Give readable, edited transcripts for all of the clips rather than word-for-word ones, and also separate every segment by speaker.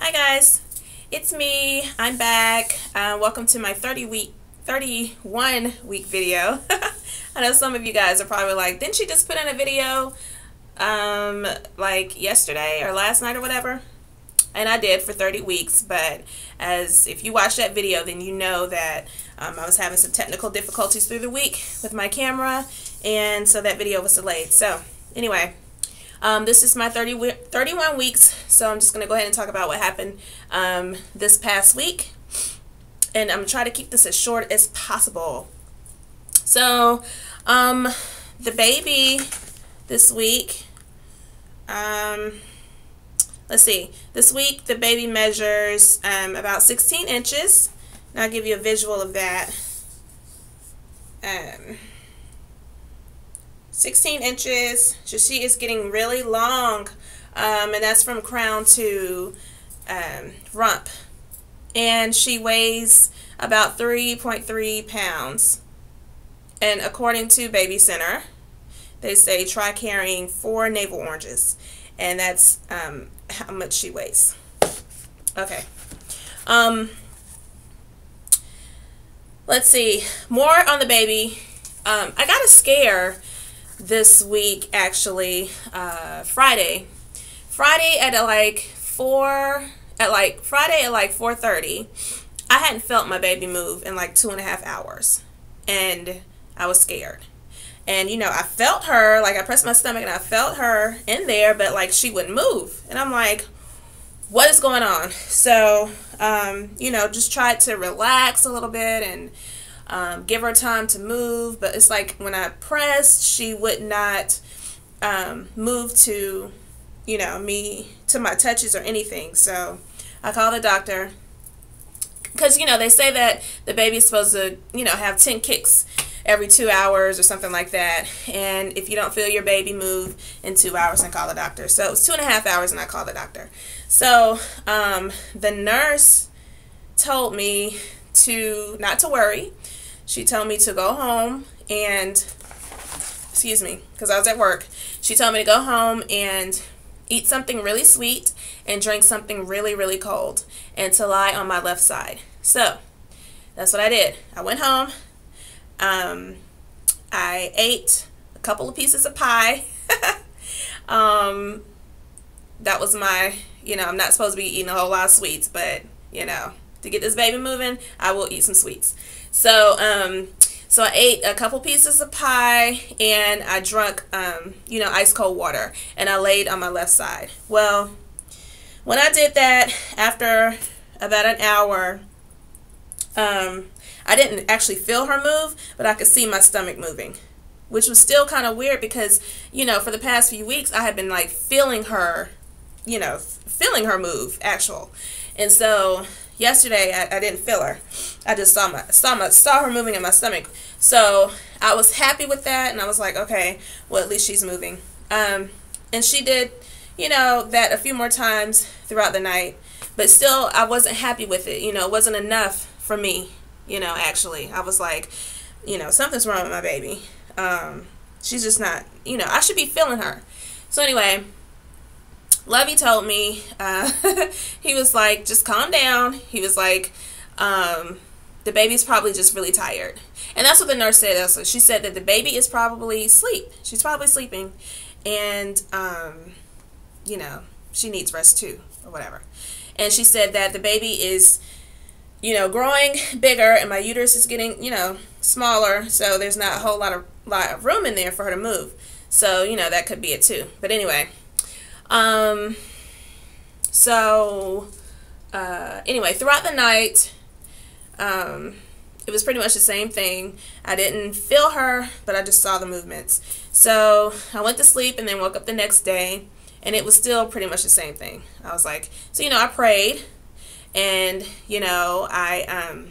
Speaker 1: Hi guys, it's me. I'm back. Welcome to my 31 week video. I know some of you guys are probably like, didn't she just put in a video like yesterday or last night or whatever? And I did for 30 weeks, but if you watch that video, then you know that I was having some technical difficulties through the week with my camera, and so that video was delayed. So anyway, this is my 31 weeks, so I'm just going to go ahead and talk about what happened this past week, and I'm going to try to keep this as short as possible. So the baby this week, let's see, this week the baby measures about 16 inches, and I'll give you a visual of that. 16 inches, so she is getting really long, and that's from crown to rump, and she weighs about 3.3 pounds, and according to Baby Center, they say try carrying 4 navel oranges, and that's how much she weighs. Okay, let's see, more on the baby. I got a scare this week, actually. Friday at like 4:30, I hadn't felt my baby move in like 2.5 hours, and I was scared. And you know, I felt her, like I pressed my stomach and I felt her in there, but like she wouldn't move, and I'm like, what is going on? So you know, just tried to relax a little bit and give her time to move, but it's like when I pressed, she would not move to, you know, to my touches or anything. So I called the doctor, because you know, they say that the baby is supposed to, you know, have 10 kicks every 2 hours or something like that, and if you don't feel your baby move in 2 hours, then call the doctor. So it was 2.5 hours and I called the doctor. So the nurse told me not to worry. She told me to go home and, excuse me, because I was at work. She told me to go home and eat something really sweet and drink something really, really cold, and to lie on my left side. So that's what I did. I went home. I ate a couple of pieces of pie. That was my, you know, I'm not supposed to be eating a whole lot of sweets, but you know, to get this baby moving, I will eat some sweets. So so I ate a couple pieces of pie, and I drank you know, ice cold water, and I laid on my left side. Well, when I did that, after about an hour, I didn't actually feel her move, but I could see my stomach moving, which was still kind of weird because, you know, for the past few weeks I had been like feeling her, you know, feeling her move actual. And so yesterday I didn't feel her. I just saw her moving in my stomach. So I was happy with that, and I was like, okay, well, at least she's moving. And she did, you know, that a few more times throughout the night, but still I wasn't happy with it. You know, it wasn't enough for me. You know, actually, I was like, you know, something's wrong with my baby. She's just not, you know, I should be feeling her. So anyway, Lovey told me, he was like, just calm down. He was like, the baby's probably just really tired. And that's what the nurse said also. She said that the baby is probably asleep. She's probably sleeping. And, you know, she needs rest too, or whatever. And she said that the baby is, you know, growing bigger, and my uterus is getting, you know, smaller, so there's not a whole lot of room in there for her to move. So, you know, that could be it too. But anyway, anyway, throughout the night, it was pretty much the same thing. I didn't feel her, but I just saw the movements. So I went to sleep and then woke up the next day, and it was still pretty much the same thing. I was like, so, you know, I prayed, and, you know, I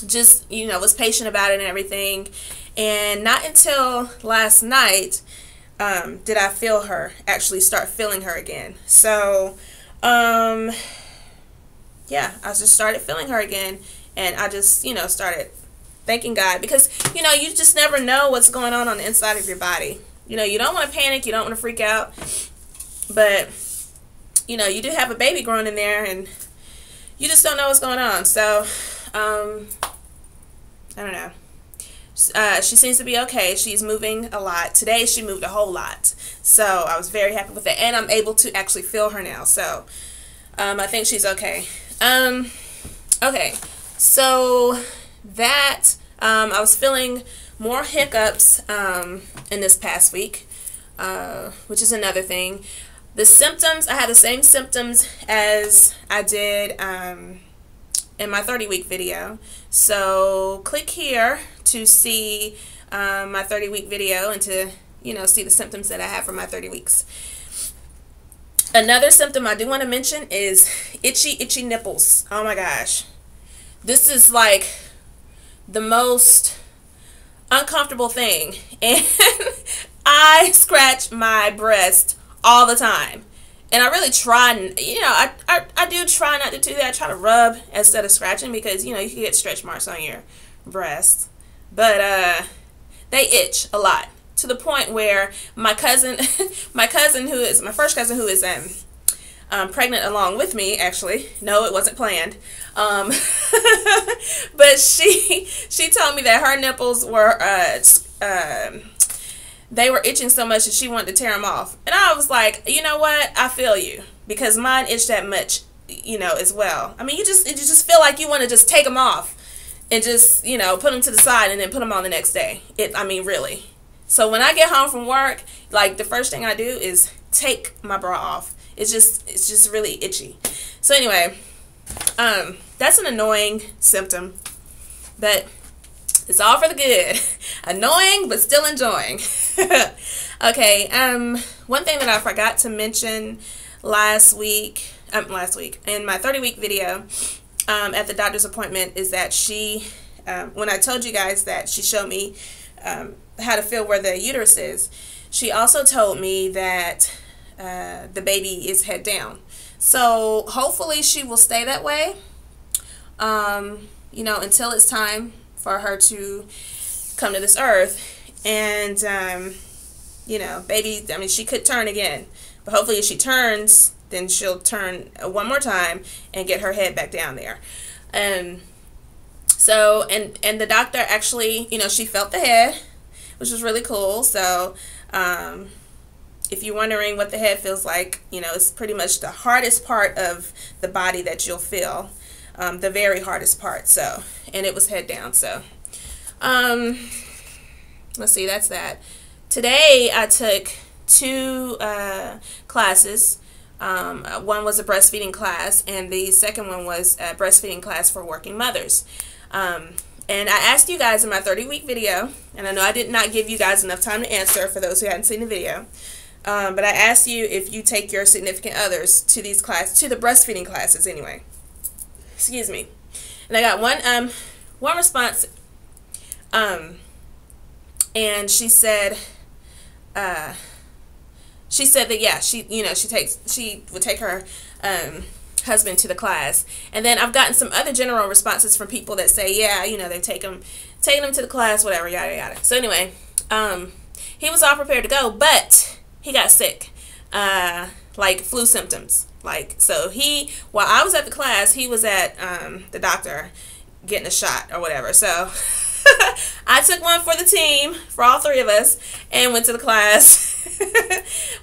Speaker 1: just, you know, was patient about it and everything. And not until last night did I feel her, actually start feeling her again. So, yeah, I just started feeling her again, and I just, you know, started thanking God, because, you know, you just never know what's going on the inside of your body. You know, you don't want to panic, you don't want to freak out, but you know, you do have a baby growing in there, and you just don't know what's going on. So, I don't know. She seems to be okay. She's moving a lot. Today she moved a whole lot. So I was very happy with it. And I'm able to actually feel her now. So I think she's okay. Okay. So that, I was feeling more hiccups in this past week, which is another thing. The symptoms, I had the same symptoms as I did in my 30-week video. So click here to see my 30-week video and to, you know, see the symptoms that I have for my 30 weeks. Another symptom I do want to mention is itchy nipples. Oh my gosh. This is like the most uncomfortable thing. And I scratch my breast all the time. And I really try, you know, I do try not to do that. I try to rub instead of scratching because, you know, you can get stretch marks on your breast. But they itch a lot to the point where my cousin, my first cousin who is pregnant along with me, actually, no, it wasn't planned. But she told me that her nipples were they were itching so much that she wanted to tear them off. And I was like, you know what? I feel you, because mine itch that much, you know, as well. I mean, you just feel like you want to just take them off and just, you know, put them to the side and then put them on the next day. I mean, really. So when I get home from work, like, the first thing I do is take my bra off. It's just really itchy. So anyway, that's an annoying symptom, but it's all for the good. Annoying, but still enjoying. Okay, one thing that I forgot to mention last week in my 30-week video at the doctor's appointment is that she, when I told you guys that she showed me how to feel where the uterus is, she also told me that the baby is head down. So hopefully she will stay that way, you know, until it's time for her to come to this earth. And you know, baby, I mean, she could turn again, but hopefully if she turns, then she'll turn one more time and get her head back down there. So and the doctor actually, you know, she felt the head, which was really cool. So if you're wondering what the head feels like, you know, it's pretty much the hardest part of the body that you'll feel, the very hardest part. So, and it was head down. So let's see, that's that. Today I took 2 classes. One was a breastfeeding class, and the second one was a breastfeeding class for working mothers. And I asked you guys in my 30-week video, and I know I did not give you guys enough time to answer for those who hadn't seen the video, but I asked you if you take your significant others to these classes, to the breastfeeding classes anyway. Excuse me. And I got one response, and she said that, yeah, she would take her husband to the class. And then I've gotten some other general responses from people that say, yeah, you know, they taking him to the class, whatever, yada yada. So anyway, he was all prepared to go, but he got sick, like flu symptoms. Like, so while I was at the class, he was at the doctor getting a shot or whatever. So I took one for the team, for all 3 of us, and went to the class,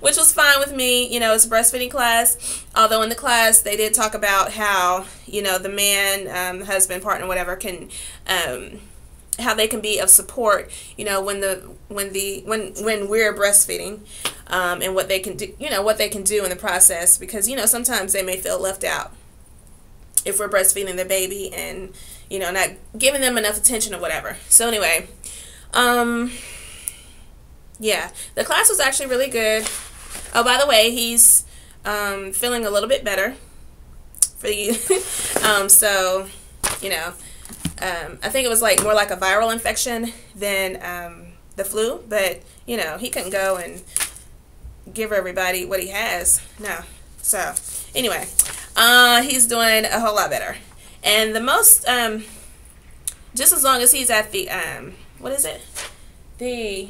Speaker 1: which was fine with me. You know, it's a breastfeeding class, although in the class they did talk about how, you know, the man, husband, partner, whatever, can, how they can be of support, you know, when we're breastfeeding, and what they can do, you know, what they can do in the process, because, you know, sometimes they may feel left out if we're breastfeeding the baby and, you know, not giving them enough attention or whatever. So anyway, yeah, the class was actually really good. Oh, by the way, he's feeling a little bit better for you. So, you know, I think it was like more like a viral infection than the flu, but, you know, he couldn't go and give everybody what he has. No. So anyway, he's doing a whole lot better. And the most, just as long as he's at the, what is it? The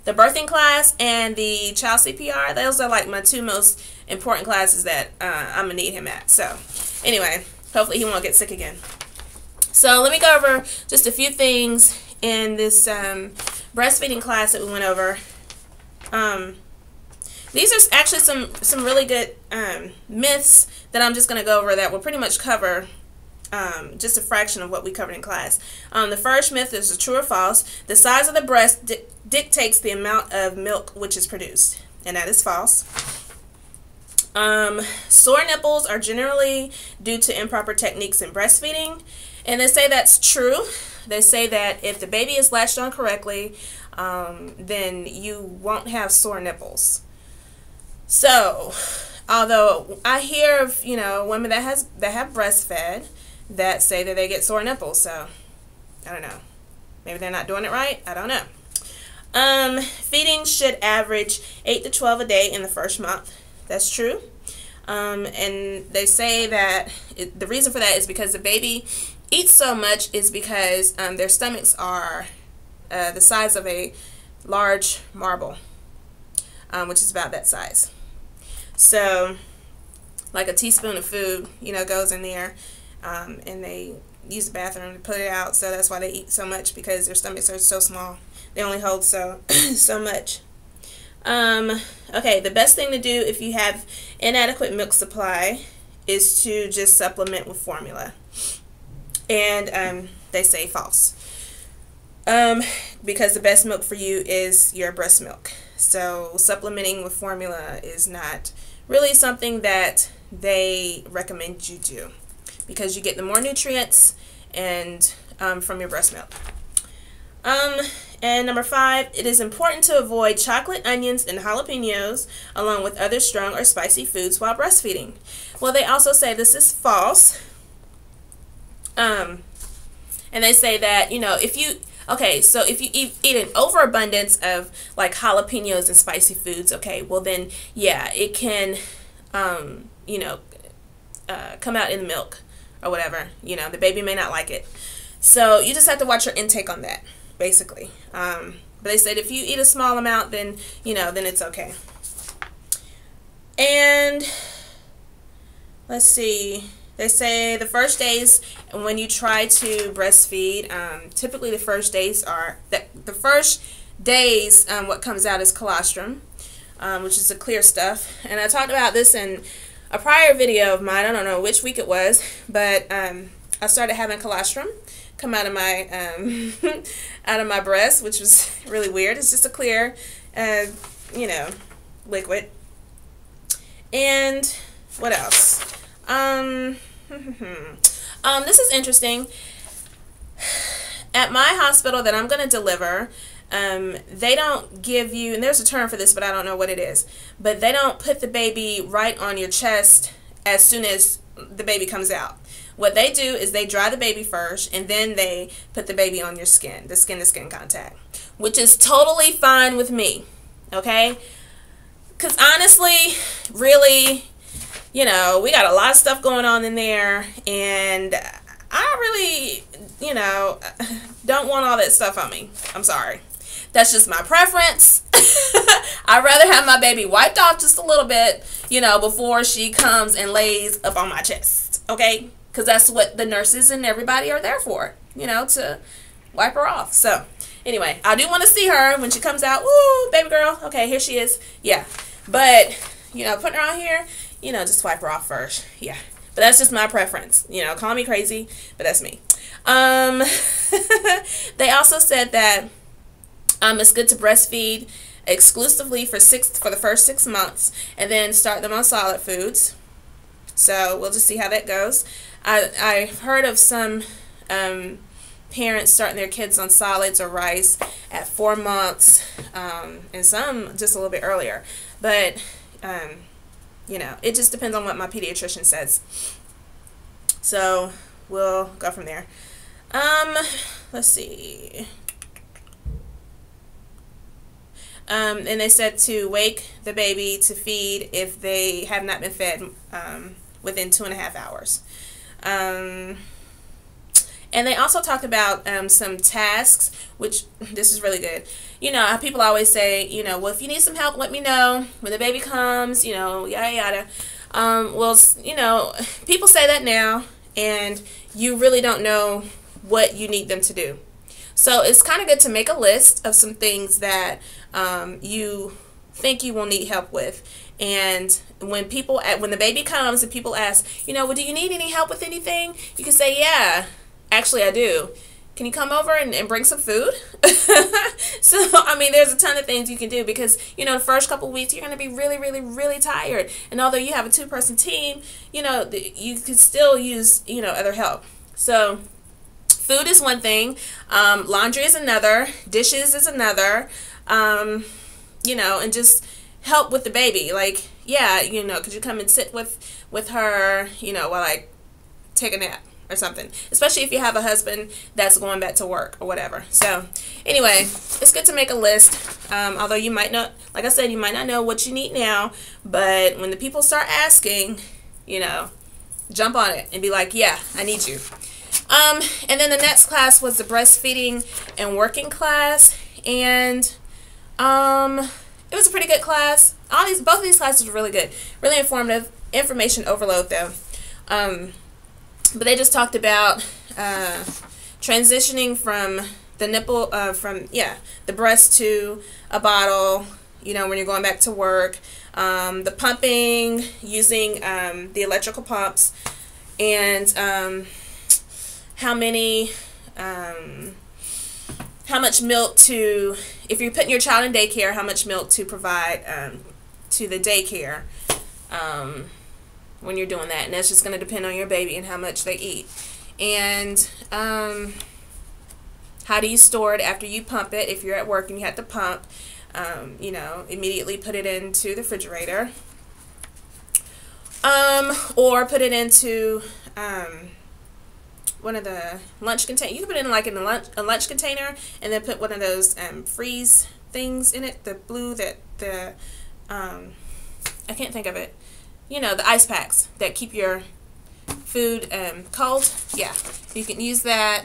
Speaker 1: the birthing class and the child CPR. Those are like my two most important classes that I'm going to need him at. So anyway, hopefully he won't get sick again. So let me go over just a few things in this breastfeeding class that we went over. These are actually some really good myths that I'm just going to go over that will pretty much cover just a fraction of what we covered in class. The first myth is the true or false. The size of the breast dictates the amount of milk which is produced, and that is false. Sore nipples are generally due to improper techniques in breastfeeding, and they say that's true. They say that if the baby is latched on correctly, then you won't have sore nipples. So, although I hear of, you know, women that have breastfed that say that they get sore nipples, so I don't know. Maybe they're not doing it right. I don't know. Feeding should average 8 to 12 a day in the first month. That's true. And they say that the reason for that is because the baby eats so much is because their stomachs are the size of a large marble, which is about that size. So, like a teaspoon of food, you know, goes in there, and they use the bathroom to put it out. So that's why they eat so much, because their stomachs are so small. They only hold so much. Okay, the best thing to do if you have inadequate milk supply is to just supplement with formula. And they say false. Because the best milk for you is your breast milk. So supplementing with formula is not really something that they recommend you do, because you get the more nutrients and from your breast milk. And number 5, it is important to avoid chocolate, onions, and jalapenos along with other strong or spicy foods while breastfeeding. Well, they also say this is false. And they say that, you know, if you eat an overabundance of like jalapenos and spicy foods, okay, well then, yeah, it can, you know, come out in the milk or whatever. You know, the baby may not like it. So you just have to watch your intake on that, basically. But they said if you eat a small amount, then, you know, then it's okay. And let's see. They say the first days when you try to breastfeed, typically the first days what comes out is colostrum, which is the clear stuff. And I talked about this in a prior video of mine. I don't know which week it was, but I started having colostrum come out of my out of my breast, which was really weird. It's just a clear, you know, liquid. And what else? This is interesting. At my hospital that I'm going to deliver, they don't give you, and there's a term for this, but I don't know what it is, but they don't put the baby right on your chest as soon as the baby comes out. What they do is they dry the baby first, and then they put the baby on your skin, the skin-to-skin contact, which is totally fine with me, okay? Because honestly, really, you know, we got a lot of stuff going on in there, and I really, you know, don't want all that stuff on me. I'm sorry. That's just my preference. I'd rather have my baby wiped off just a little bit, you know, before she comes and lays up on my chest, okay? Because that's what the nurses and everybody are there for, you know, to wipe her off. So, anyway, I do want to see her when she comes out. Woo, baby girl. Okay, here she is. Yeah. But, you know, putting her on here, you know, just wipe her off first. Yeah. But that's just my preference. You know, call me crazy, but that's me. They also said that it's good to breastfeed exclusively for the first 6 months, and then start them on solid foods. So we'll just see how that goes. I've heard of some parents starting their kids on solids or rice at 4 months, and some just a little bit earlier. But you know, it just depends on what my pediatrician says. So we'll go from there. Let's see. And they said to wake the baby to feed if they have not been fed within 2.5 hours. And And they also talked about some tasks, which this is really good. You know, how people always say, you know, well, if you need some help, let me know when the baby comes, you know, yada yada. Well, you know, people say that now, and you really don't know what you need them to do. So it's kind of good to make a list of some things that you think you will need help with. And when the baby comes and people ask, you know, well, do you need any help with anything? You can say, yeah, actually I do. Can you come over and bring some food? So, I mean, there's a ton of things you can do because, you know, the first couple weeks you're going to be really, really, really tired. And although you have a 2-person team, you know, you can still use, you know, other help. So food is one thing. Laundry is another. Dishes is another. You know, and just help with the baby. Like, yeah, you know, could you come and sit with her, you know, while I take a nap or something, especially if you have a husband that's going back to work or whatever. So anyway, it's good to make a list, although you might not, like I said, you might not know what you need now, but when the people start asking, you know, jump on it and be like, yeah, I need you. And then the next class was the breastfeeding and working class, and it was a pretty good class. Both of these classes were really good, really informative. Information overload though. But they just talked about transitioning from the nipple, the breast to a bottle, you know, when you're going back to work. The pumping, using the electrical pumps, and how much milk to, if you're putting your child in daycare, how much milk to provide to the daycare when you're doing that. And that's just going to depend on your baby and how much they eat. And how do you store it after you pump it? If you're at work and you have to pump, you know, immediately put it into the refrigerator. Or put it into one of the lunch containers. You can put it in like a lunch container, and then put one of those freeze things in it. The blue I can't think of it. You know, the ice packs that keep your food cold. Yeah, you can use that.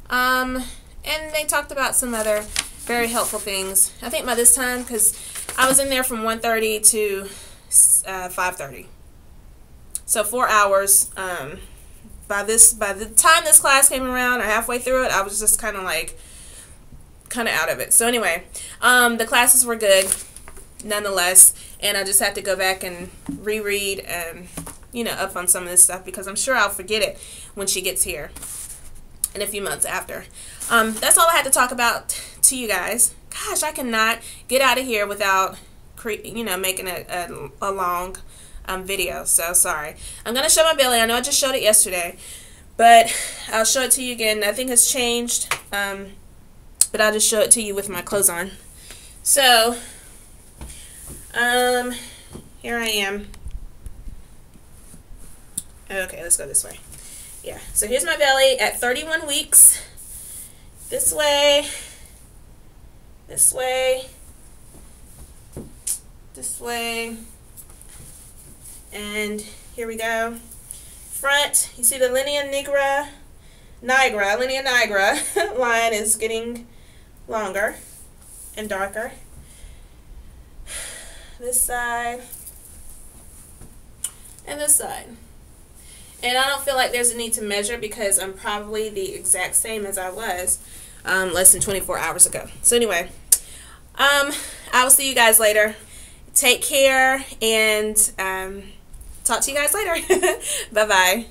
Speaker 1: And they talked about some other very helpful things. I think by this time, because I was in there from 1:30 to 5:30, so 4 hours. By the time this class came around, or halfway through it, I was just kind of out of it. So anyway, the classes were good nonetheless, and I just had to go back and reread, you know, up on some of this stuff, because I'm sure I'll forget it when she gets here in a few months after. That's all I had to talk about to you guys. Gosh, I cannot get out of here without, you know, making a long video, so sorry. I'm going to show my belly. I know I just showed it yesterday, but I'll show it to you again. Nothing has changed, but I'll just show it to you with my clothes on. So, here I am. Okay, let's go this way. Yeah, so here's my belly at 31 weeks. This way, this way, this way. And here we go. Front, you see the linea nigra line is getting longer and darker. This side and this side. And I don't feel like there's a need to measure, because I'm probably the exact same as I was less than 24 hours ago. So anyway, I will see you guys later. Take care, and talk to you guys later. Bye-bye.